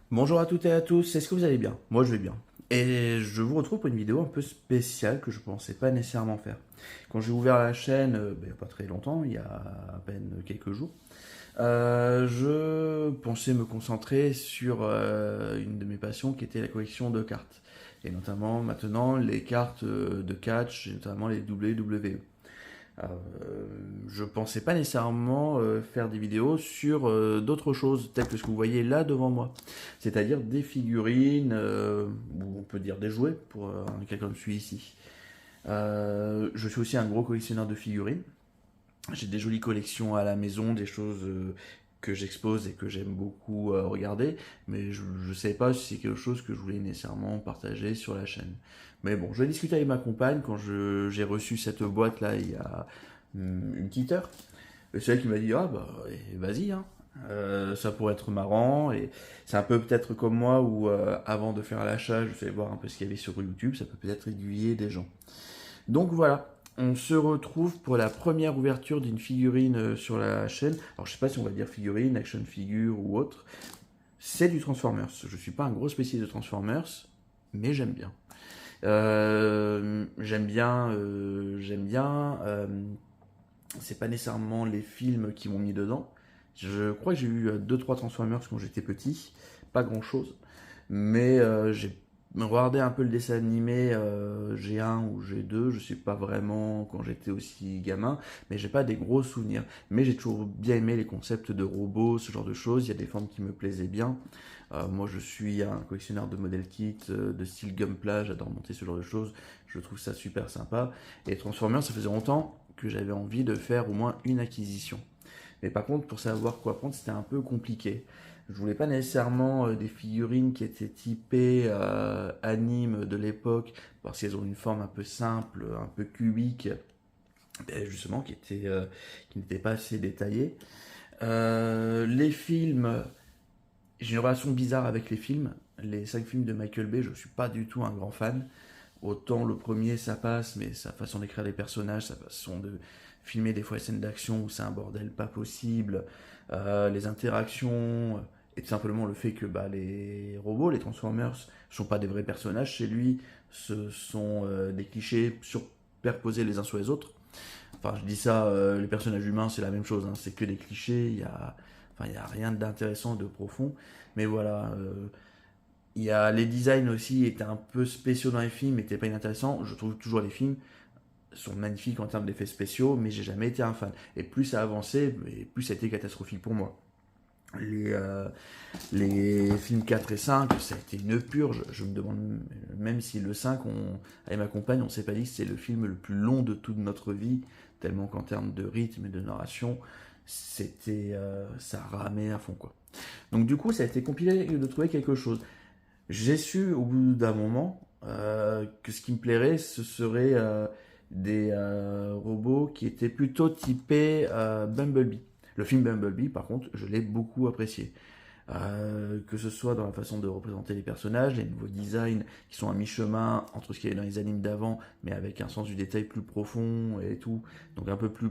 Bonjour à toutes et à tous, est-ce que vous allez bien? Moi je vais bien. Et je vous retrouve pour une vidéo un peu spéciale que je pensais pas nécessairement faire. Quand j'ai ouvert la chaîne, il n'y a pas très longtemps, il y a à peine quelques jours, je pensais me concentrer sur une de mes passions qui était la collection de cartes. Et notamment maintenant les cartes de catch, et notamment les WWE. Euh, je pensais pas nécessairement faire des vidéos sur d'autres choses, telles que ce que vous voyez là devant moi. C'est-à-dire des figurines, ou on peut dire des jouets, pour un cas comme celui-ci. Je suis aussi un gros collectionneur de figurines. J'ai des jolies collections à la maison, des choses que j'expose et que j'aime beaucoup regarder, mais je ne sais pas si c'est quelque chose que je voulais nécessairement partager sur la chaîne. Mais bon, je vais discuter avec ma compagne quand j'ai reçu cette boîte là il y a une petite heure. Et c'est elle qui m'a dit ah bah vas-y hein. Ça pourrait être marrant et c'est un peu peut-être comme moi où avant de faire l'achat je vais voir un peu ce qu'il y avait sur YouTube, ça peut peut-être aiguiller des gens. Donc voilà, on se retrouve pour la première ouverture d'une figurine sur la chaîne. Alors je sais pas si on va dire figurine, action figure ou autre. C'est du Transformers. Je suis pas un gros spécialiste de Transformers, mais j'aime bien. J'aime bien. C'est pas nécessairement les films qui m'ont mis dedans. Je crois que j'ai eu deux trois Transformers quand j'étais petit, pas grand chose, mais j'ai regardé un peu le dessin animé G1 ou G2, je sais pas vraiment quand j'étais aussi gamin, mais j'ai pas des gros souvenirs. Mais j'ai toujours bien aimé les concepts de robots, ce genre de choses. Il y a des formes qui me plaisaient bien. Moi, je suis un collectionneur de modèles kits, de style Gunpla, j'adore monter ce genre de choses. Je trouve ça super sympa. Et Transformers, ça faisait longtemps que j'avais envie de faire au moins une acquisition. Mais par contre, pour savoir quoi prendre, c'était un peu compliqué. Je voulais pas nécessairement des figurines qui étaient typées anime de l'époque, parce qu'elles ont une forme un peu simple, un peu cubique, justement, qui n'étaient pas assez détaillées. Les films, j'ai une relation bizarre avec les films. Les 5 films de Michael Bay, je suis pas du tout un grand fan. Autant le premier ça passe, mais sa façon d'écrire les personnages, sa façon de filmer des fois les scènes d'action où c'est un bordel pas possible, les interactions, et tout simplement le fait que bah, les robots, les Transformers, ne sont pas des vrais personnages chez lui, ce sont des clichés superposés les uns sur les autres. Enfin, je dis ça, les personnages humains, c'est la même chose, hein, c'est que des clichés, il y a rien d'intéressant, de profond. Mais voilà, il y a les designs aussi étaient un peu spéciaux dans les films, n'étaient pas inintéressants. Je trouve toujours les films sont magnifiques en termes d'effets spéciaux, mais j'ai jamais été un fan. Et plus ça avançait, et plus ça a été catastrophique pour moi. Les, euh, les films 4 et 5, ça a été une purge. Je me demande même si le 5, avec ma compagne, on s'est pas dit que c'est le film le plus long de toute notre vie, tellement qu'en termes de rythme et de narration, ça ramait à fond quoi. Donc du coup, ça a été compliqué de trouver quelque chose. J'ai su au bout d'un moment que ce qui me plairait, ce serait des robots qui étaient plutôt typés Bumblebee. Le film Bumblebee, par contre, je l'ai beaucoup apprécié. Que ce soit dans la façon de représenter les personnages, les nouveaux designs qui sont à mi-chemin entre ce qu'il y avait dans les animes d'avant, mais avec un sens du détail plus profond et tout, donc un peu plus,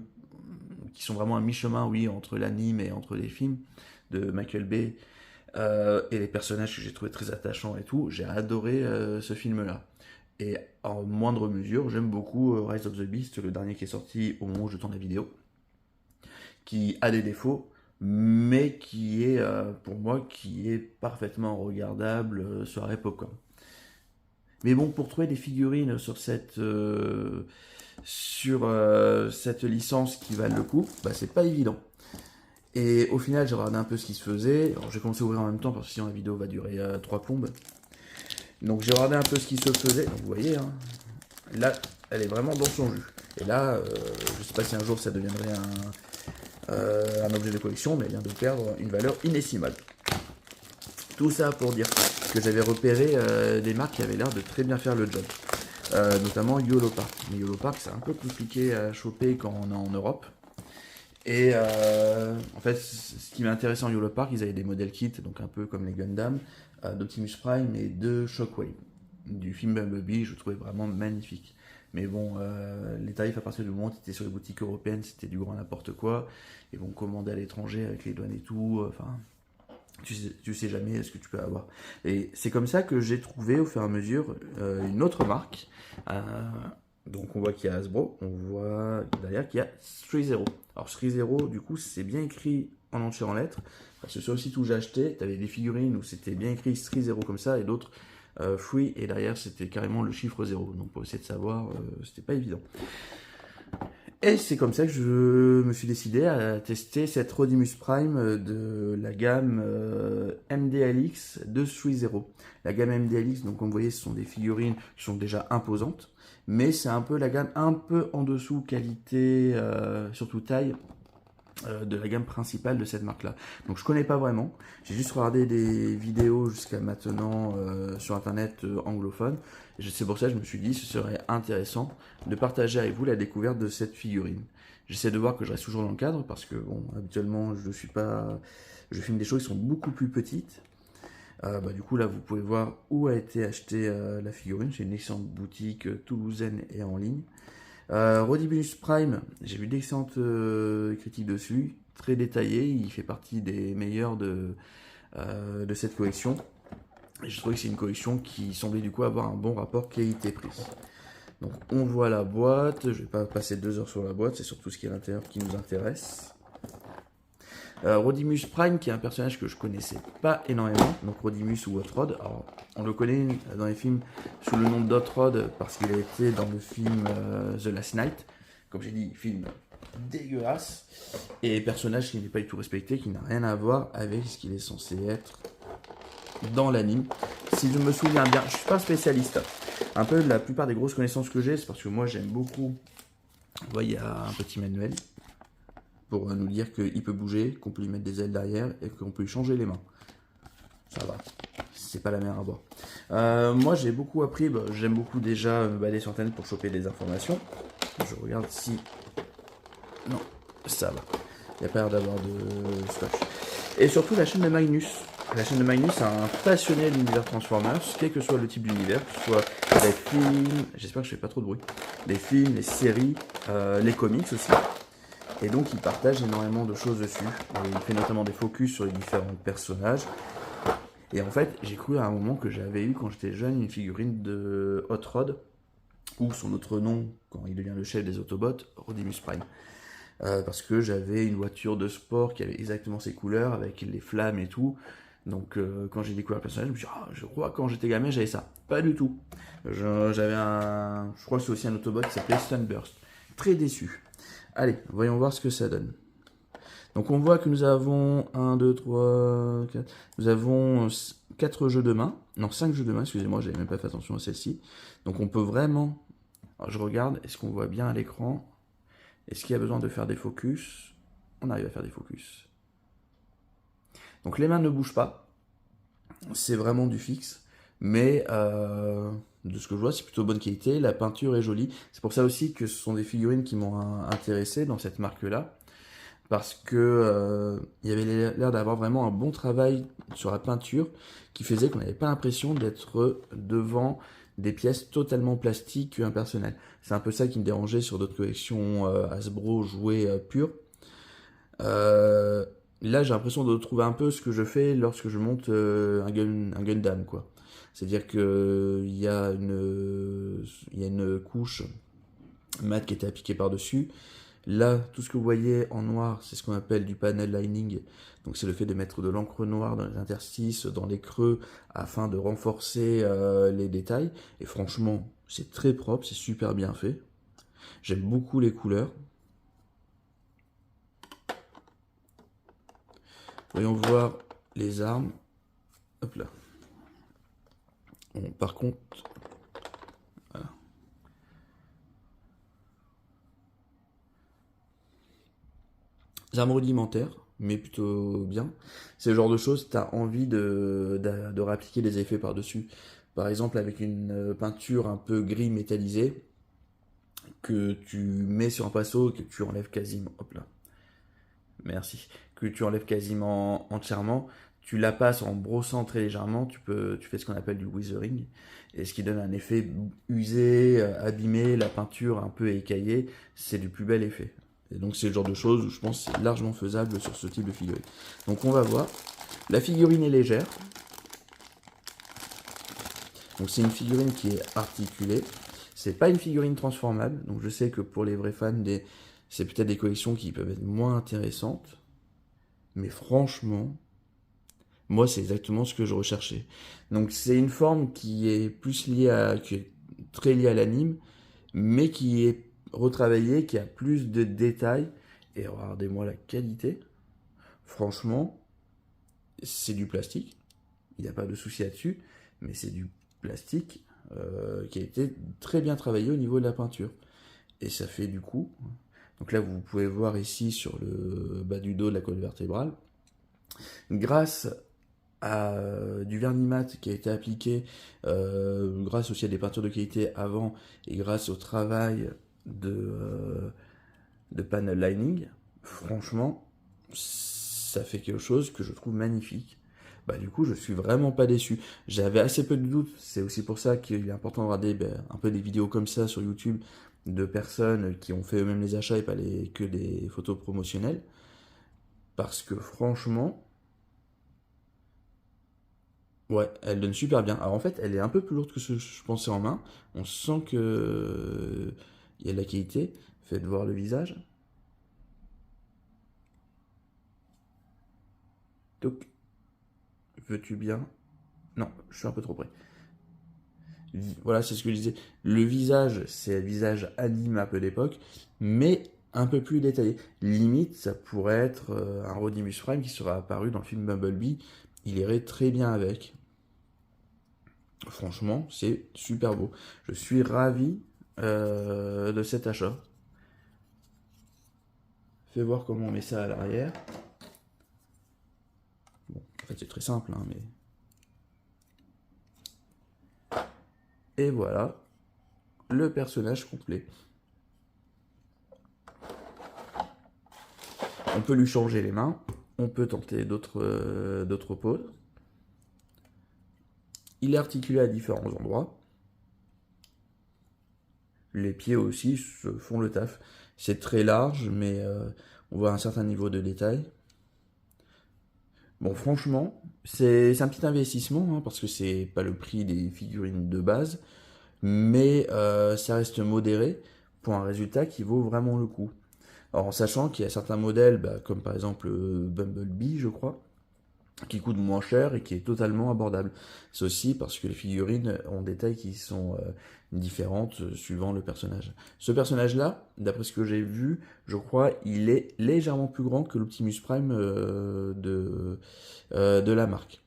qui sont vraiment à mi-chemin, oui, entre l'anime et entre les films de Michael Bay et les personnages que j'ai trouvé très attachants et tout. J'ai adoré ce film-là. Et en moindre mesure, j'aime beaucoup Rise of the Beast, le dernier qui est sorti au moment où je tourne la vidéo, qui a des défauts, mais qui est, pour moi, qui est parfaitement regardable, soirée popcorn. Mais bon, pour trouver des figurines sur cette licence qui valent le coup, bah, c'est pas évident. Et au final, j'ai regardé un peu ce qui se faisait. Alors, j'ai commencé à ouvrir en même temps parce que sinon la vidéo va durer 3 plombes. Donc j'ai regardé un peu ce qui se faisait. Donc vous voyez, hein, là, elle est vraiment dans son jus. Et là, je sais pas si un jour ça deviendrait un objet de collection, mais elle vient de perdre une valeur inestimable. Tout ça pour dire que j'avais repéré des marques qui avaient l'air de très bien faire le job. Notamment YOLO Park. Mais YOLO Park, c'est un peu compliqué à choper quand on est en Europe. Et en fait, ce qui m'a intéressé en YOLO Park, ils avaient des modèles kits, donc un peu comme les Gundam, d'Optimus Prime et de Shockwave. Du film Bumblebee, je trouvais vraiment magnifique. Mais bon, les tarifs à partir du moment où tu étais sur les boutiques européennes, c'était du grand n'importe quoi. Et bon, commander à l'étranger avec les douanes et tout, enfin, Tu sais jamais ce que tu peux avoir. Et c'est comme ça que j'ai trouvé au fur et à mesure une autre marque. Euh, donc on voit qu'il y a Hasbro, on voit derrière qu'il y a 3-0. Alors 3-0, du coup, c'est bien écrit en entier en lettres. Parce que sur le site où j'ai acheté, tu avais des figurines où c'était bien écrit 3-0 comme ça, et d'autres free, et derrière c'était carrément le chiffre 0. Donc pour essayer de savoir, c'était pas évident. Et c'est comme ça que je me suis décidé à tester cette Rodimus Prime de la gamme MDLX de 3.0. La gamme MDLX, donc comme vous voyez, ce sont des figurines qui sont déjà imposantes, mais c'est un peu la gamme un peu en dessous qualité, surtout taille, de la gamme principale de cette marque-là. Donc je connais pas vraiment. J'ai juste regardé des vidéos jusqu'à maintenant sur internet anglophone. C'est pour ça que je me suis dit ce serait intéressant de partager avec vous la découverte de cette figurine. J'essaie de voir que je reste toujours dans le cadre parce que bon, habituellement je suis pas, je filme des choses qui sont beaucoup plus petites. Du coup là vous pouvez voir où a été achetée la figurine. C'est une excellente boutique toulousaine et en ligne. Rodimus Prime, j'ai vu d'excellentes critiques dessus, très détaillé, il fait partie des meilleurs de cette collection. Et je trouvais que c'est une collection qui semblait du coup avoir un bon rapport qualité-prix. Donc on voit la boîte, je vais pas passer 2 heures sur la boîte, c'est surtout ce qui est à l'intérieur qui nous intéresse. Rodimus Prime, qui est un personnage que je connaissais pas énormément, donc Rodimus ou Hot Rod. Alors, on le connaît dans les films sous le nom de Hot Rod parce qu'il a été dans le film The Last Night. Comme j'ai dit, film dégueulasse et personnage qui n'est pas du tout respecté, qui n'a rien à voir avec ce qu'il est censé être dans l'anime. Si je me souviens bien, je suis pas un spécialiste. Un peu la plupart des grosses connaissances que j'ai, c'est parce que moi j'aime beaucoup. Vous voyez, il y a un petit manuel pour nous dire qu'il peut bouger, qu'on peut lui mettre des ailes derrière et qu'on peut lui changer les mains. Ça va, c'est pas la mer à boire. Moi j'ai beaucoup appris, j'aime beaucoup déjà me balader sur internet pour choper des informations. Je regarde si... Non, ça va. Il n'y a pas l'air d'avoir de scotch. Et surtout la chaîne de Magnus. La chaîne de Magnus est un passionné de l'univers Transformers, quel que soit le type d'univers, que ce soit des films, j'espère que je fais pas trop de bruit, des films, les séries, les comics aussi. Et donc il partage énormément de choses dessus. Et il fait notamment des focus sur les différents personnages. Et en fait, j'ai cru à un moment que j'avais eu quand j'étais jeune une figurine de Hot Rod, ou son autre nom, quand il devient le chef des Autobots, Rodimus Prime. Parce que j'avais une voiture de sport qui avait exactement ses couleurs, avec les flammes et tout. Donc quand j'ai découvert le personnage, je me suis dit, je crois que quand j'étais gamin j'avais ça. Pas du tout. J'avais je crois que c'est aussi un Autobot qui s'appelait Sunburst. Très déçu. Allez, voyons voir ce que ça donne. Donc on voit que nous avons 1, 2, 3, 4. Nous avons 4 jeux de main. Non, 5 jeux de main, excusez-moi, j'avais même pas fait attention à celle-ci. Donc on peut vraiment... Alors, je regarde, est-ce qu'on voit bien à l'écran? Est-ce qu'il y a besoin de faire des focus? On arrive à faire des focus. Donc les mains ne bougent pas. C'est vraiment du fixe. Mais de ce que je vois, c'est plutôt bonne qualité. La peinture est jolie. C'est pour ça aussi que ce sont des figurines qui m'ont intéressé dans cette marque-là. Parce que il y avait l'air d'avoir vraiment un bon travail sur la peinture qui faisait qu'on n'avait pas l'impression d'être devant des pièces totalement plastiques impersonnelles. C'est un peu ça qui me dérangeait sur d'autres collections Hasbro jouets purs. Là, j'ai l'impression de retrouver un peu ce que je fais lorsque je monte un Gundam, quoi. C'est-à-dire que il y a une couche mat qui était appliquée par-dessus. Là, tout ce que vous voyez en noir, c'est ce qu'on appelle du panel lining. Donc c'est le fait de mettre de l'encre noire dans les interstices, dans les creux, afin de renforcer les détails. Et franchement, c'est très propre, c'est super bien fait. J'aime beaucoup les couleurs. Voyons voir les armes. Hop là. Bon, par contre... Voilà. Les armes rudimentaires, mais plutôt bien. C'est le genre de choses, tu as envie de réappliquer des effets par-dessus. Par exemple, avec une peinture un peu gris métallisé, que tu mets sur un pinceau, que tu enlèves quasiment... Hop là. Merci. Que tu enlèves quasiment entièrement. Tu la passes en brossant très légèrement. Tu fais ce qu'on appelle du weathering. Et ce qui donne un effet usé, abîmé, la peinture un peu écaillée. C'est du plus bel effet. Et donc c'est le genre de choses où je pense que c'est largement faisable sur ce type de figurine. Donc on va voir. La figurine est légère. Donc c'est une figurine qui est articulée. C'est pas une figurine transformable. Donc je sais que pour les vrais fans, c'est peut-être des collections qui peuvent être moins intéressantes. Mais franchement, moi c'est exactement ce que je recherchais. Donc c'est une forme qui est qui est très liée à l'anime, mais qui est retravaillée, qui a plus de détails. Et regardez-moi la qualité. Franchement, c'est du plastique. Il n'y a pas de souci là-dessus. Mais c'est du plastique qui a été très bien travaillé au niveau de la peinture. Et ça fait du coup. Donc là, vous pouvez voir ici sur le bas du dos de la colonne vertébrale. Grâce à du vernis mat qui a été appliqué, grâce aussi à des peintures de qualité avant, et grâce au travail de panel lining, franchement, ça fait quelque chose que je trouve magnifique. Bah, du coup, je suis vraiment pas déçu. J'avais assez peu de doutes. C'est aussi pour ça qu'il est important de regarder un peu des vidéos comme ça sur YouTube de personnes qui ont fait eux-mêmes les achats et pas que des photos promotionnelles. Parce que franchement, ouais, elle donne super bien. Alors en fait, elle est un peu plus lourde que ce que je pensais en main. On sent que il y a de la qualité. Faites voir le visage. Donc, veux-tu bien? Non, je suis un peu trop près. Voilà, c'est ce que je disais. Le visage, c'est un visage anime un peu d'époque, mais un peu plus détaillé. Limite, ça pourrait être un Rodimus Prime qui sera apparu dans le film Bumblebee. Il irait très bien avec. Franchement, c'est super beau. Je suis ravi de cet achat. Fais voir comment on met ça à l'arrière. Bon, en fait, c'est très simple, hein, mais... Et voilà, le personnage complet. On peut lui changer les mains. On peut tenter d'autres poses. Il est articulé à différents endroits. Les pieds aussi font le taf. C'est très large, mais on voit un certain niveau de détail. Bon, franchement, c'est un petit investissement, hein, parce que c'est pas le prix des figurines de base, mais ça reste modéré pour un résultat qui vaut vraiment le coup. Alors, en sachant qu'il y a certains modèles, comme par exemple Bumblebee, je crois, qui coûte moins cher et qui est totalement abordable. C'est aussi parce que les figurines ont des tailles qui sont différentes suivant le personnage. Ce personnage-là, d'après ce que j'ai vu, je crois, il est légèrement plus grand que l'Optimus Prime de la marque.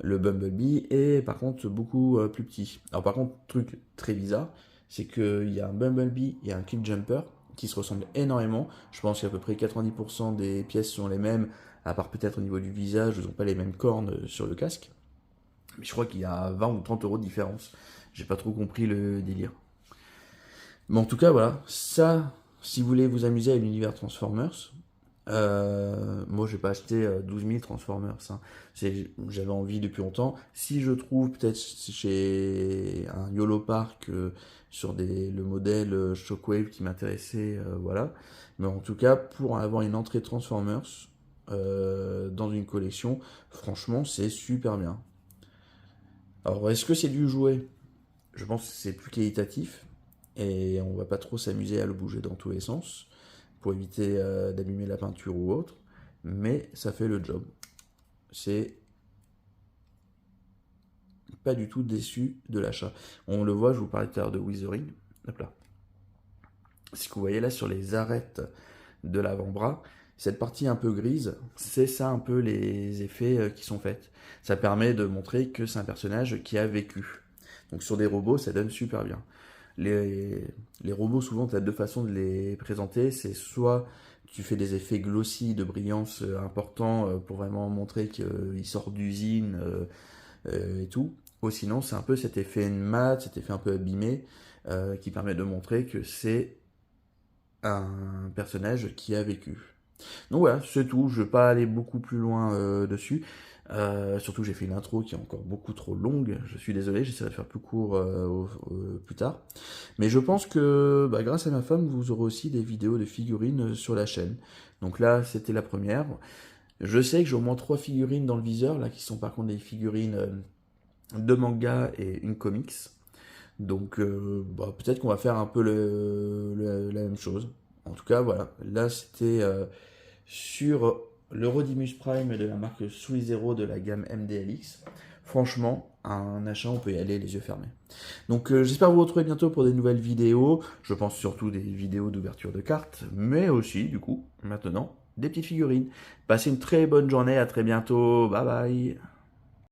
Le Bumblebee est par contre beaucoup plus petit. Alors par contre, truc très bizarre, c'est qu'il y a un Bumblebee et un Killjumper qui se ressemblent énormément. Je pense qu'à peu près 90% des pièces sont les mêmes, à part peut-être au niveau du visage, ils n'ont pas les mêmes cornes sur le casque. Mais je crois qu'il y a 20 ou 30 euros de différence. J'ai pas trop compris le délire. Mais en tout cas, voilà. Ça, si vous voulez vous amuser à l'univers Transformers, moi, je vais pas acheter 12 000 Transformers, hein. J'avais envie depuis longtemps. Si je trouve peut-être chez un YOLO Park sur le modèle Shockwave qui m'intéressait, voilà. Mais en tout cas, pour avoir une entrée Transformers dans une collection, franchement, c'est super bien. Alors, est-ce que c'est du jouet? Je pense que c'est plus qualitatif et on va pas trop s'amuser à le bouger dans tous les sens pour éviter d'abîmer la peinture ou autre, mais ça fait le job. C'est pas du tout déçu de l'achat. On le voit, je vous parlais tout à l'heure de Withering. Hop là. Ce que vous voyez là sur les arêtes de l'avant-bras, cette partie un peu grise, c'est ça un peu les effets qui sont faits. Ça permet de montrer que c'est un personnage qui a vécu. Donc sur des robots, ça donne super bien. Les robots, souvent, tu as deux façons de les présenter. C'est soit tu fais des effets glossy de brillance importants pour vraiment montrer qu'il sort d'usine et tout. Ou sinon, c'est un peu cet effet mat, cet effet un peu abîmé qui permet de montrer que c'est un personnage qui a vécu. Donc voilà, c'est tout. Je ne vais pas aller beaucoup plus loin dessus. Surtout que j'ai fait une intro qui est encore beaucoup trop longue. Je suis désolé, j'essaierai de faire plus court plus tard. Mais je pense que grâce à ma femme, vous aurez aussi des vidéos de figurines sur la chaîne. Donc là, c'était la première. Je sais que j'ai au moins 3 figurines dans le viseur, là, qui sont par contre des figurines de manga et une comics. Donc bah, peut-être qu'on va faire un peu la même chose. En tout cas, voilà. Là, c'était sur le Rodimus Prime de la marque Suizero de la gamme MDLX. Franchement, un achat, on peut y aller les yeux fermés. Donc j'espère vous retrouver bientôt pour des nouvelles vidéos. Je pense surtout des vidéos d'ouverture de cartes, mais aussi, du coup, maintenant, des petites figurines. Passez une très bonne journée, à très bientôt. Bye bye.